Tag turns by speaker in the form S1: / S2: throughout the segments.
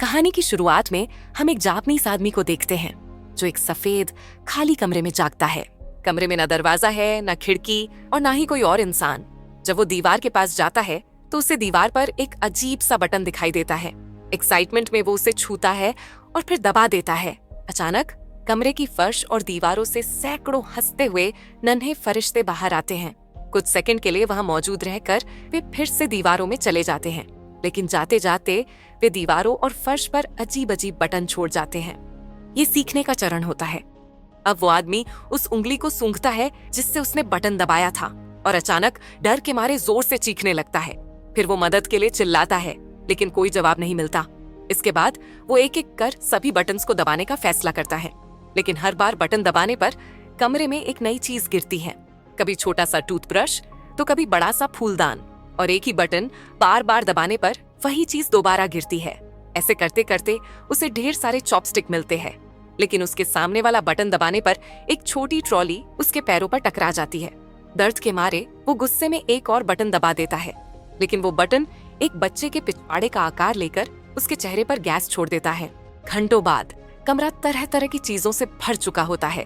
S1: कहानी की शुरुआत में हम एक जापानीज आदमी को देखते हैं जो एक सफेद खाली कमरे में जागता है। कमरे में ना दरवाजा है, ना खिड़की और ना ही कोई और इंसान। जब वो दीवार के पास जाता है तो उसे दीवार पर एक अजीब सा बटन दिखाई देता है। एक्साइटमेंट में वो उसे छूता है और फिर दबा देता है। अचानक कमरे की फर्श और दीवारों से सैकड़ों हंसते हुए नन्हे फरिश्ते बाहर आते हैं। कुछ सेकंड के लिए वहां मौजूद रहकर वे फिर से दीवारों में चले जाते हैं, लेकिन जाते जाते वे दीवारों और फर्श पर अजीब अजीब बटन छोड़ जाते हैं। ये सीखने का चरण होता है। अब वो आदमी उस उंगली को सूंघता है जिससे उसने बटन दबाया था और अचानक डर के मारे जोर से चीखने लगता है। फिर वो मदद के लिए चिल्लाता है, लेकिन कोई जवाब नहीं मिलता। इसके बाद वो एक एक कर सभी बटन्स को दबाने का फैसला करता है, लेकिन हर बार बटन दबाने पर कमरे में एक नई चीज गिरती है। कभी छोटा सा टूथब्रश तो कभी बड़ा सा फूलदान, और एक ही बटन बार बार दबाने पर वही चीज दोबारा गिरती है। ऐसे करते करते उसे ढेर सारे चॉपस्टिक मिलते हैं, लेकिन उसके सामने वाला बटन दबाने पर एक छोटी ट्रॉली उसके पैरों पर टकरा जाती है। दर्द के मारे वो गुस्से में एक और बटन दबा देता है, लेकिन वो बटन एक बच्चे के पिछवाड़े का आकार लेकर उसके चेहरे पर गैस छोड़ देता है। घंटों बाद कमरा तरह तरह की चीजों से भर चुका होता है।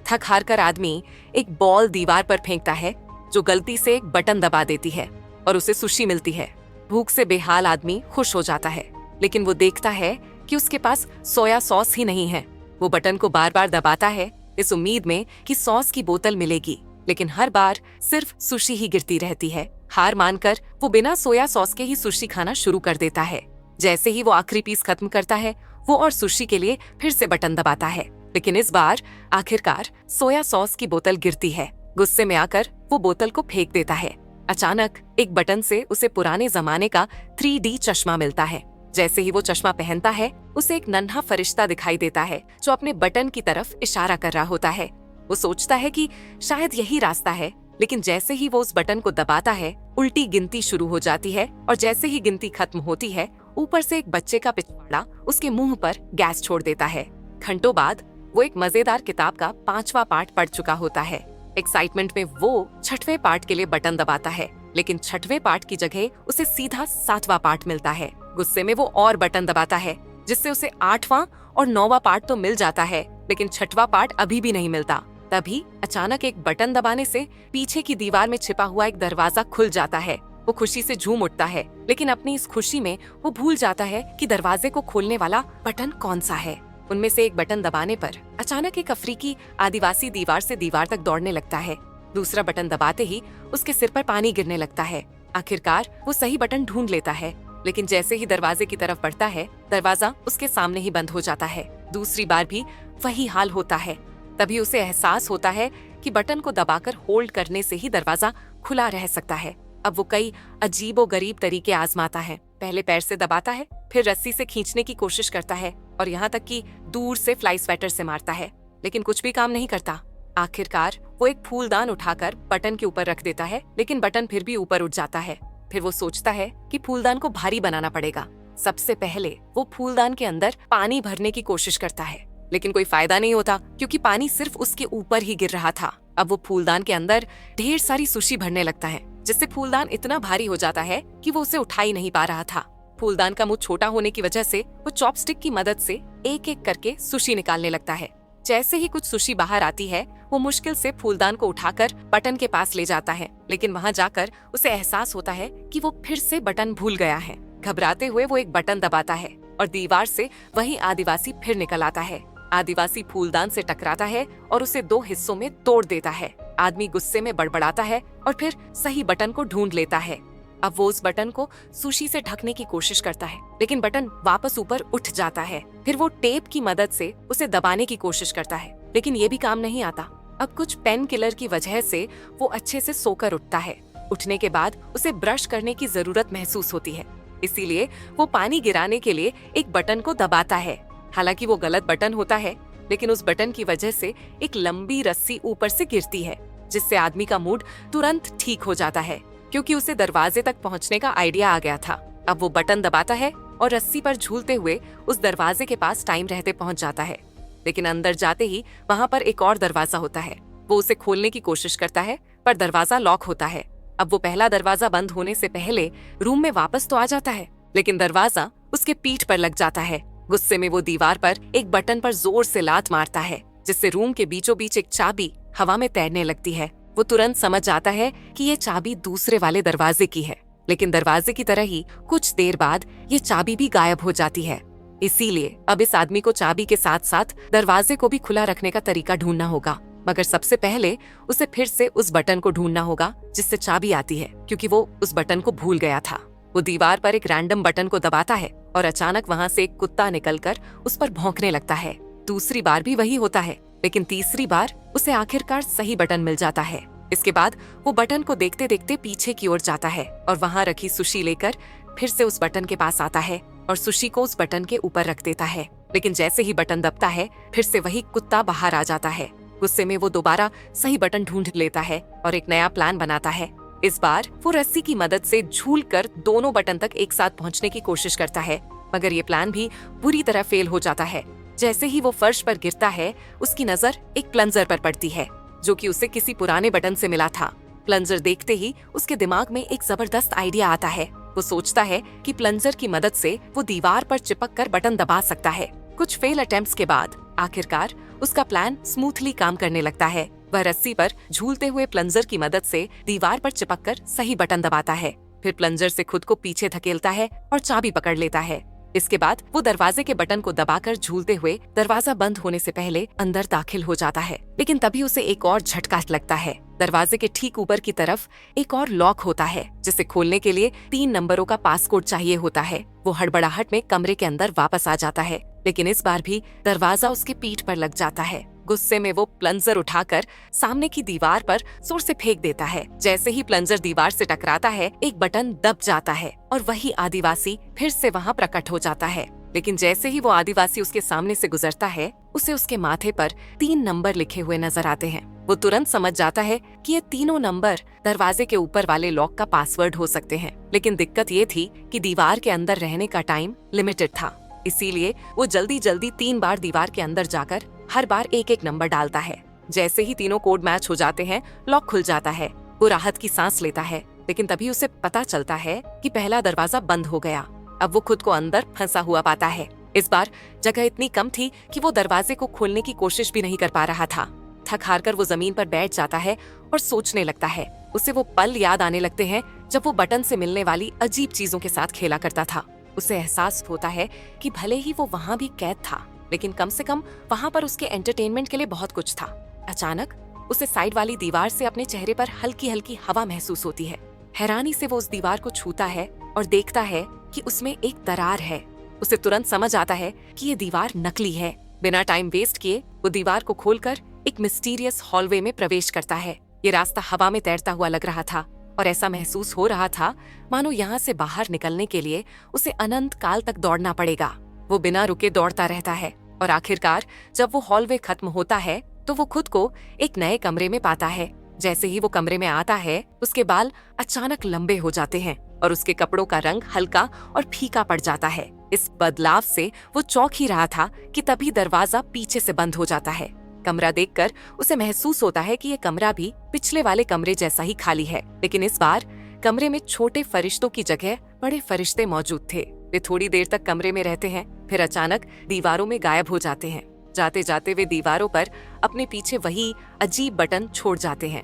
S1: थक हार कर आदमी एक बॉल दीवार पर फेंकता है जो गलती से एक बटन दबा देती है और उसे सुशी मिलती है। भूख से बेहाल आदमी खुश हो जाता है, लेकिन वो देखता है कि उसके पास सोया सॉस ही नहीं है। वो बटन को बार बार दबाता है इस उम्मीद में कि सॉस की बोतल मिलेगी, लेकिन हर बार सिर्फ सुशी ही गिरती रहती है। हार मानकर वो बिना सोया सॉस के ही सुशी खाना शुरू कर देता है। जैसे ही वो आखिरी पीस खत्म करता है, वो और सुशी के लिए फिर से बटन दबाता है, लेकिन इस बार आखिरकार सोया सॉस की बोतल गिरती है। गुस्से में आकर वो बोतल को फेंक देता है। अचानक एक बटन से उसे पुराने जमाने का 3D चश्मा मिलता है। जैसे ही वो चश्मा पहनता है, उसे एक नन्हा फरिश्ता दिखाई देता है जो अपने बटन की तरफ इशारा कर रहा होता है। वो सोचता है कि शायद यही रास्ता है, लेकिन जैसे ही वो उस बटन को दबाता है, उल्टी गिनती शुरू हो जाती है और जैसे ही गिनती खत्म होती है, ऊपर से एक बच्चे का पिछवाड़ा उसके मुंह पर गैस छोड़ देता है। घंटों बाद वो एक मजेदार किताब का 5वां पार्ट पढ़ चुका होता है। एक्साइटमेंट में वो 6वें पार्ट के लिए बटन दबाता है, लेकिन 6वें पार्ट की जगह उसे सीधा 7वां पार्ट मिलता है। गुस्से में वो और बटन दबाता है, जिससे उसे 8वां और 9वां पार्ट तो मिल जाता है, लेकिन 6वां पार्ट अभी भी नहीं मिलता। तभी अचानक एक बटन दबाने से पीछे की दीवार में छिपा हुआ एक दरवाजा खुल जाता है। वो खुशी से झूम उठता है, लेकिन अपनी इस खुशी में वो भूल जाता है कि दरवाजे को खोलने वाला बटन कौन सा है। उनमें से एक बटन दबाने पर अचानक एक अफ्रीकी आदिवासी दीवार से दीवार तक दौड़ने लगता है। दूसरा बटन दबाते ही उसके सिर पर पानी गिरने लगता है। आखिरकार वो सही बटन ढूंढ लेता है, लेकिन जैसे ही दरवाजे की तरफ बढ़ता है, दरवाजा उसके सामने ही बंद हो जाता है। दूसरी बार भी वही हाल होता है। तभी उसे एहसास होता है कि बटन को दबाकर होल्ड करने से ही दरवाजा खुला रह सकता है। अब वो कई अजीबोगरीब तरीके आजमाता है। पहले पैर से दबाता है, फिर रस्सी से खींचने की कोशिश करता है और यहाँ तक कि दूर से फ्लाई स्वेटर से मारता है, लेकिन कुछ भी काम नहीं करता। आखिरकार वो एक फूलदान उठाकर बटन के ऊपर रख देता है, लेकिन बटन फिर भी ऊपर उठ जाता है। फिर वो सोचता है कि फूलदान को भारी बनाना पड़ेगा। सबसे पहले वो फूलदान के अंदर पानी भरने की कोशिश करता है, लेकिन कोई फायदा नहीं होता क्योंकि पानी सिर्फ उसके ऊपर ही गिर रहा था। अब वो फूलदान के अंदर ढेर सारी सुशी भरने लगता है, जिससे फूलदान इतना भारी हो जाता है कि वो उसे उठा ही नहीं पा रहा था। फूलदान का मुंह छोटा होने की वजह से वो चॉपस्टिक की मदद से एक एक करके सुशी निकालने लगता है। जैसे ही कुछ सुशी बाहर आती है, वो मुश्किल से फूलदान को उठाकर बटन के पास ले जाता है, लेकिन वहाँ जाकर उसे एहसास होता है कि वो फिर से बटन भूल गया है। घबराते हुए वो एक बटन दबाता है और दीवार से वही आदिवासी फिर निकल आता है। आदिवासी फूलदान से टकराता है और उसे 2 हिस्सों में तोड़ देता है। आदमी गुस्से में बड़बड़ाता है और फिर सही बटन को ढूंढ लेता है। अब वो उस बटन को सुशी से ढकने की कोशिश करता है, लेकिन बटन वापस ऊपर उठ जाता है। फिर वो टेप की मदद से उसे दबाने की कोशिश करता है, लेकिन ये भी काम नहीं आता। अब कुछ पेन किलर की वजह से वो अच्छे से सोकर उठता है। उठने के बाद उसे ब्रश करने की जरूरत महसूस होती है, इसीलिए वो पानी गिराने के लिए एक बटन को दबाता है। हालांकि वो गलत बटन होता है, लेकिन उस बटन की वजह से एक लंबी रस्सी ऊपर से गिरती है, जिससे आदमी का मूड तुरंत ठीक हो जाता है, क्योंकि उसे दरवाजे तक पहुंचने का आइडिया आ गया था। अब वो बटन दबाता है और रस्सी पर झूलते हुए उस दरवाजे के पास टाइम रहते पहुंच जाता है, लेकिन अंदर जाते ही वहां पर एक और दरवाजा होता है। वो उसे खोलने की कोशिश करता है, पर दरवाजा लॉक होता है। अब वो पहला दरवाजा बंद होने से पहले रूम में वापस तो आ जाता है, लेकिन दरवाजा उसके पीठ पर लग जाता है। गुस्से में वो दीवार पर एक बटन पर जोर से लात मारता है, जिससे रूम के बीचों बीच एक चाबी हवा में तैरने लगती है। वो तुरंत समझ जाता है कि ये चाबी दूसरे वाले दरवाजे की है, लेकिन दरवाजे की तरह ही कुछ देर बाद ये चाबी भी गायब हो जाती है। इसीलिए अब इस आदमी को चाबी के साथ साथ दरवाजे को भी खुला रखने का तरीका ढूंढना होगा। मगर सबसे पहले उसे फिर से उस बटन को ढूंढना होगा जिससे चाबी आती है, क्योंकि वो उस बटन को भूल गया था। वो दीवार पर एक रैंडम बटन को दबाता है और अचानक वहां से एक कुत्ता निकलकर उस पर भौंकने लगता है। दूसरी बार भी वही होता है, लेकिन तीसरी बार उसे आखिरकार सही बटन मिल जाता है। इसके बाद वो बटन को देखते देखते पीछे की ओर जाता है और वहां रखी सुशी लेकर फिर से उस बटन के पास आता है और सुशी को उस बटन के ऊपर रख देता है। लेकिन जैसे ही बटन दबता है, फिर से वही कुत्ता बाहर आ जाता है। गुस्से में वो दोबारा सही बटन ढूंढ लेता है और एक नया प्लान बनाता है। इस बार वो रस्सी की मदद से झूलकर दोनों बटन तक एक साथ पहुंचने की कोशिश करता है, मगर ये प्लान भी बुरी तरह फेल हो जाता है। जैसे ही वो फर्श पर गिरता है, उसकी नजर एक प्लंजर पर पड़ती है, जो कि उसे किसी पुराने बटन से मिला था। प्लंजर देखते ही उसके दिमाग में एक जबरदस्त आइडिया आता है। वो सोचता है कि प्लंजर की मदद से वो दीवार पर चिपक कर बटन दबा सकता है। कुछ फेल अटेम्प्ट्स के बाद आखिरकार उसका प्लान स्मूथली काम करने लगता है। वह रस्सी पर झूलते हुए प्लंजर की मदद से दीवार पर चिपककर सही बटन दबाता है। फिर प्लंजर से खुद को पीछे धकेलता है और चाबी पकड़ लेता है। इसके बाद वो दरवाजे के बटन को दबाकर झूलते हुए दरवाजा बंद होने से पहले अंदर दाखिल हो जाता है। लेकिन तभी उसे एक और झटका लगता है। दरवाजे के ठीक ऊपर की तरफ एक और लॉक होता है, जिसे खोलने के लिए 3 नंबरों का पासकोड चाहिए होता है। वो हड़बड़ाहट में कमरे के अंदर वापस आ जाता है, लेकिन इस बार भी दरवाजा उसके पीठ पर लग जाता है। गुस्से में वो प्लंजर उठाकर सामने की दीवार पर जोर से फेंक देता है। जैसे ही प्लंजर दीवार से टकराता है, एक बटन दब जाता है और वही आदिवासी फिर से वहाँ प्रकट हो जाता है। लेकिन जैसे ही वो आदिवासी उसके सामने से गुजरता है, उसे उसके माथे पर 3 नंबर लिखे हुए नजर आते हैं। वो तुरंत समझ जाता है कि ये तीनों नंबर दरवाजे के ऊपर वाले लॉक का पासवर्ड हो सकते हैं। लेकिन दिक्कत ये थी कि दीवार के अंदर रहने का टाइम लिमिटेड था, इसीलिए वो जल्दी जल्दी 3 बार दीवार के अंदर जाकर हर बार एक एक नंबर डालता है। जैसे ही तीनों कोड मैच हो जाते हैं, लॉक खुल जाता है। वो राहत की सांस लेता है, लेकिन तभी उसे पता चलता है कि पहला दरवाजा बंद हो गया। अब वो खुद को अंदर फंसा हुआ पाता है। इस बार जगह इतनी कम थी कि वो दरवाजे को खोलने की कोशिश भी नहीं कर पा रहा था। थक हार कर वो जमीन पर बैठ जाता है और सोचने लगता है। उसे वो पल याद आने लगते हैं जब वो बटन से मिलने वाली अजीब चीजों के साथ खेला करता था। उसे एहसास होता है कि भले ही वो वहाँ भी कैद था, लेकिन कम से कम वहाँ पर उसके एंटरटेनमेंट के लिए बहुत कुछ था। अचानक उसे साइड वाली दीवार से अपने चेहरे पर हल्की हल्की हवा महसूस होती है। हैरानी से वो उस दीवार को छूता है और देखता है कि उसमें एक दरार है। उसे तुरंत समझ आता है कि ये दीवार नकली है। बिना टाइम वेस्ट किए वो दीवार को खोलकर एक मिस्टीरियस हॉलवे में प्रवेश करता है। ये रास्ता हवा में तैरता हुआ लग रहा था और ऐसा महसूस हो रहा था मानो यहाँ से बाहर निकलने के लिए उसे अनंत काल तक दौड़ना पड़ेगा। वो बिना रुके दौड़ता रहता है और आखिरकार जब वो हॉलवे खत्म होता है तो वो खुद को एक नए कमरे में पाता है। जैसे ही वो कमरे में आता है, उसके बाल अचानक लंबे हो जाते हैं और उसके कपड़ों का रंग हल्का और फीका पड़ जाता है। इस बदलाव से वो चौंक ही रहा था कि तभी दरवाजा पीछे से बंद हो जाता है। कमरा देखकर उसे महसूस होता है कि ये कमरा भी पिछले वाले कमरे जैसा ही खाली है, लेकिन इस बार कमरे में छोटे फरिश्तों की जगह बड़े फरिश्ते मौजूद थे। वे थोड़ी देर तक कमरे में रहते हैं, फिर अचानक दीवारों में गायब हो जाते हैं। जाते जाते वे दीवारों पर अपने पीछे वही अजीब बटन छोड़ जाते हैं।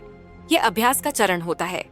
S1: ये अभ्यास का चरण होता है।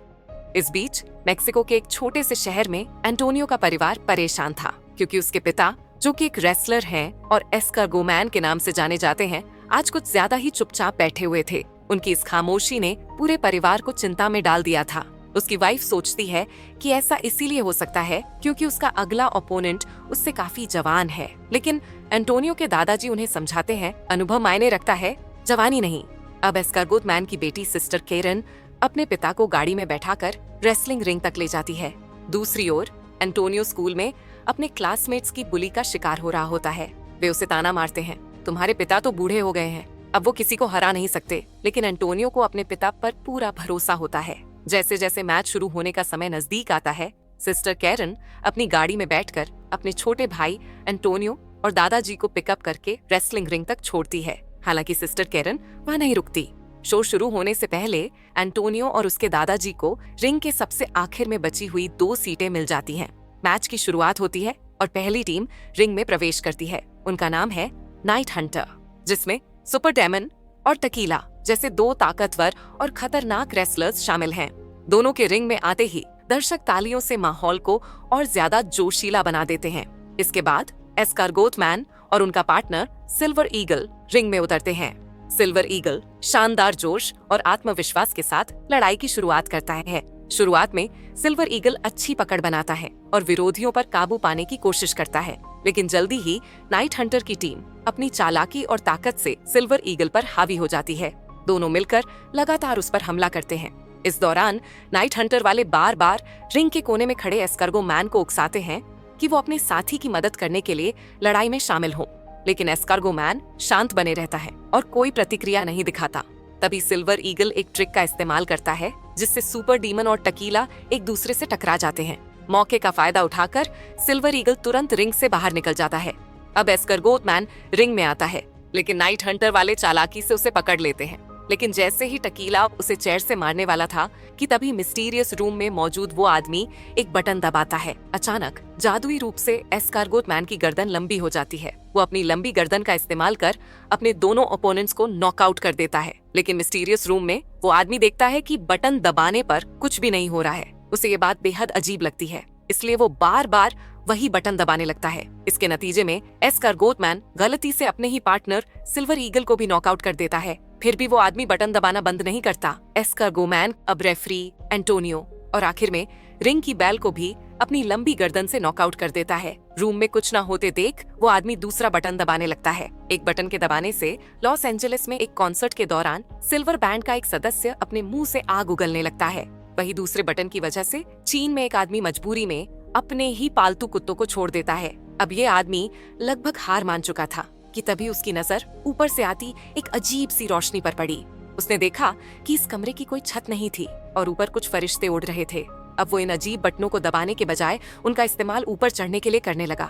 S1: इस बीच मेक्सिको के एक छोटे से शहर में एंटोनियो का परिवार परेशान था, क्योंकि उसके पिता, जो कि एक रेसलर हैं और एस्कार्गोमैन के नाम से जाने जाते हैं, आज कुछ ज्यादा ही चुपचाप बैठे हुए थे। उनकी इस खामोशी ने पूरे परिवार को चिंता में डाल दिया था। उसकी वाइफ सोचती है कि ऐसा इसीलिए हो सकता है क्योंकि उसका अगला ओपोनेंट उससे काफी जवान है, लेकिन एंटोनियो के दादाजी उन्हें समझाते हैं अनुभव मायने रखता है, जवानी नहीं। अब एस्कार्गोमैन की बेटी सिस्टर केरन अपने पिता को गाड़ी में बैठाकर रेसलिंग रिंग तक ले जाती है। दूसरी ओर एंटोनियो स्कूल में अपने क्लासमेट्स की बुली का शिकार हो रहा होता है। वे उसे ताना मारते हैं, तुम्हारे पिता तो बूढ़े हो गए हैं, अब वो किसी को हरा नहीं सकते। लेकिन एंटोनियो को अपने पिता पर पूरा भरोसा होता है। जैसे जैसे मैच शुरू होने का समय नजदीक आता है, सिस्टर कैरन अपनी गाड़ी में बैठकर अपने छोटे भाई एंटोनियो और दादाजी को पिकअप करके रेसलिंग रिंग तक छोड़ती है। हालांकि सिस्टर कैरन वहां नहीं रुकती। शो शुरू होने से पहले एंटोनियो और उसके दादाजी को रिंग के सबसे आखिर में बची हुई 2 सीटें मिल जाती हैं। मैच की शुरुआत होती है और पहली टीम रिंग में प्रवेश करती है। उनका नाम है नाइट हंटर, जिसमें सुपर डेमन और टकीला जैसे दो ताकतवर और खतरनाक रेसलर्स शामिल हैं। दोनों के रिंग में आते ही दर्शक तालियों से माहौल को और ज्यादा जोशीला बना देते हैं। इसके बाद एस्कारगोथ मैन और उनका पार्टनर सिल्वर ईगल रिंग में उतरते हैं। सिल्वर ईगल शानदार जोश और आत्मविश्वास के साथ लड़ाई की शुरुआत करता है। शुरुआत में सिल्वर ईगल अच्छी पकड़ बनाता है और विरोधियों पर काबू पाने की कोशिश करता है, लेकिन जल्दी ही नाइट हंटर की टीम अपनी चालाकी और ताकत से सिल्वर ईगल पर हावी हो जाती है। दोनों मिलकर लगातार उस पर हमला करते हैं। इस दौरान नाइट हंटर वाले बार बार रिंग के कोने में खड़े एस्कारगो मैन को उकसाते हैं कि वो अपने साथी की मदद करने के लिए लड़ाई में शामिल हो, लेकिन एस्कारगो मैन शांत बने रहता है और कोई प्रतिक्रिया नहीं दिखाता। तभी सिल्वर ईगल एक ट्रिक का इस्तेमाल करता है, जिससे सुपर डीमन और टकीला एक दूसरे से टकरा जाते हैं। मौके का फायदा उठाकर सिल्वर ईगल तुरंत रिंग से बाहर निकल जाता है। अब एस्कारगोथ मैन रिंग में आता है, लेकिन नाइट हंटर वाले चालाकी से उसे पकड़ लेते हैं। लेकिन जैसे ही टकीला उसे चेयर से मारने वाला था कि तभी मिस्टीरियस रूम में मौजूद वो आदमी एक बटन दबाता है। अचानक जादुई रूप से एस्कारगोथ मैन की गर्दन लंबी हो जाती है। वो अपनी लंबी गर्दन का इस्तेमाल कर अपने दोनों ओपोनेंट्स को नॉकआउट कर देता है। लेकिन मिस्टीरियस रूम में वो आदमी देखता है कि बटन दबाने पर कुछ भी नहीं हो रहा है। उसे ये बात बेहद अजीब लगती है, इसलिए वो बार बार वही बटन दबाने लगता है। इसके नतीजे में एस्कारगोथ मैन गलती से अपने ही पार्टनर सिल्वर ईगल को भी नॉकआउट कर देता है। फिर भी वो आदमी बटन दबाना बंद नहीं करता। एस्कारगो मैन अब रेफरी, एंटोनियो और आखिर में रिंग की बैल को भी अपनी लंबी गर्दन से नॉकआउट कर देता है। रूम में कुछ न होते देख वो आदमी दूसरा बटन दबाने लगता है। एक बटन के दबाने से लॉस एंजलिस में एक कॉन्सर्ट के दौरान सिल्वर बैंड का एक सदस्य अपने मुंह से आग उगलने लगता है। वही दूसरे बटन की वजह से चीन में एक आदमी मजबूरी में अपने ही पालतू कुत्तों को छोड़ देता है। अब ये आदमी लगभग हार मान चुका था कि तभी उसकी नजर ऊपर से आती एक अजीब सी रोशनी पर पड़ी। उसने देखा कि इस कमरे की कोई छत नहीं थी और ऊपर कुछ फरिश्ते उड़ रहे थे। अब वो इन अजीब बटनों को दबाने के बजाय उनका इस्तेमाल ऊपर चढ़ने के लिए करने लगा।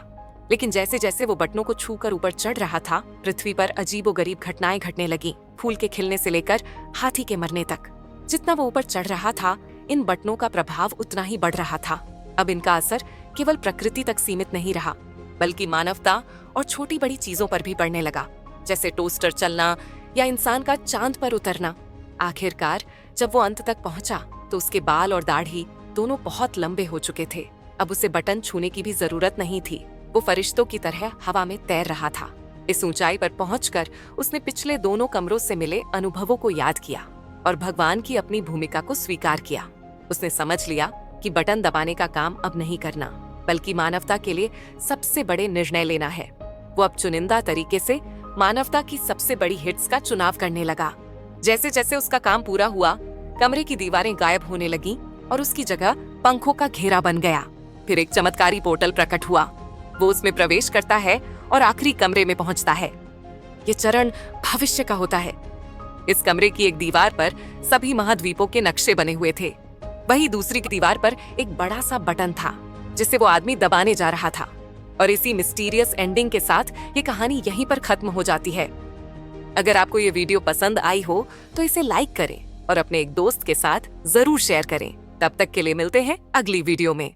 S1: लेकिन जैसे जैसे वो बटनों को छूकर ऊपर चढ़ रहा था, पृथ्वी पर अजीबोगरीब घटनाएं घटने लगी। फूल के खिलने से लेकर हाथी के मरने तक। जितना वो ऊपर चढ़ रहा था, इन बटनों का प्रभाव उतना ही बढ़ रहा था। अब इनका असर केवल प्रकृति तक सीमित नहीं रहा, बल्कि मानवता और छोटी बड़ी चीजों पर भी पड़ने लगा, जैसे टोस्टर चलना या इंसान का चांद पर उतरना। आखिरकार जब वो अंत तक पहुंचा तो उसके बाल और दाढ़ी दोनों बहुत लंबे हो चुके थे। अब उसे बटन छूने की भी जरूरत नहीं थी। वो फरिश्तों की तरह हवा में तैर रहा था। इस ऊंचाई पर पहुंचकर उसने पिछले दोनों कमरों से मिले अनुभवों को याद किया और भगवान की अपनी भूमिका को स्वीकार किया। उसने समझ लिया कि बटन दबाने का काम अब नहीं करना, बल्कि मानवता के लिए सबसे बड़े निर्णय लेना है। वो अब चुनिंदा तरीके से मानवता की सबसे बड़ी हिट्स का चुनाव करने लगा। जैसे जैसे उसका काम पूरा हुआ, कमरे की दीवारें गायब होने लगीं और उसकी जगह पंखों का घेरा बन गया। फिर एक चमत्कारी पोर्टल प्रकट हुआ। वो उसमें प्रवेश करता है और आखिरी कमरे में पहुंचता है। ये चरण भविष्य का होता है। इस कमरे की एक दीवार पर सभी महाद्वीपों के नक्शे बने हुए थे। वही दूसरी दीवार पर एक बड़ा सा बटन था, जिसे वो आदमी दबाने जा रहा था। और इसी मिस्टीरियस एंडिंग के साथ ये कहानी यहीं पर खत्म हो जाती है। अगर आपको ये वीडियो पसंद आई हो तो इसे लाइक करें और अपने एक दोस्त के साथ जरूर शेयर करें। तब तक के लिए मिलते हैं अगली वीडियो में।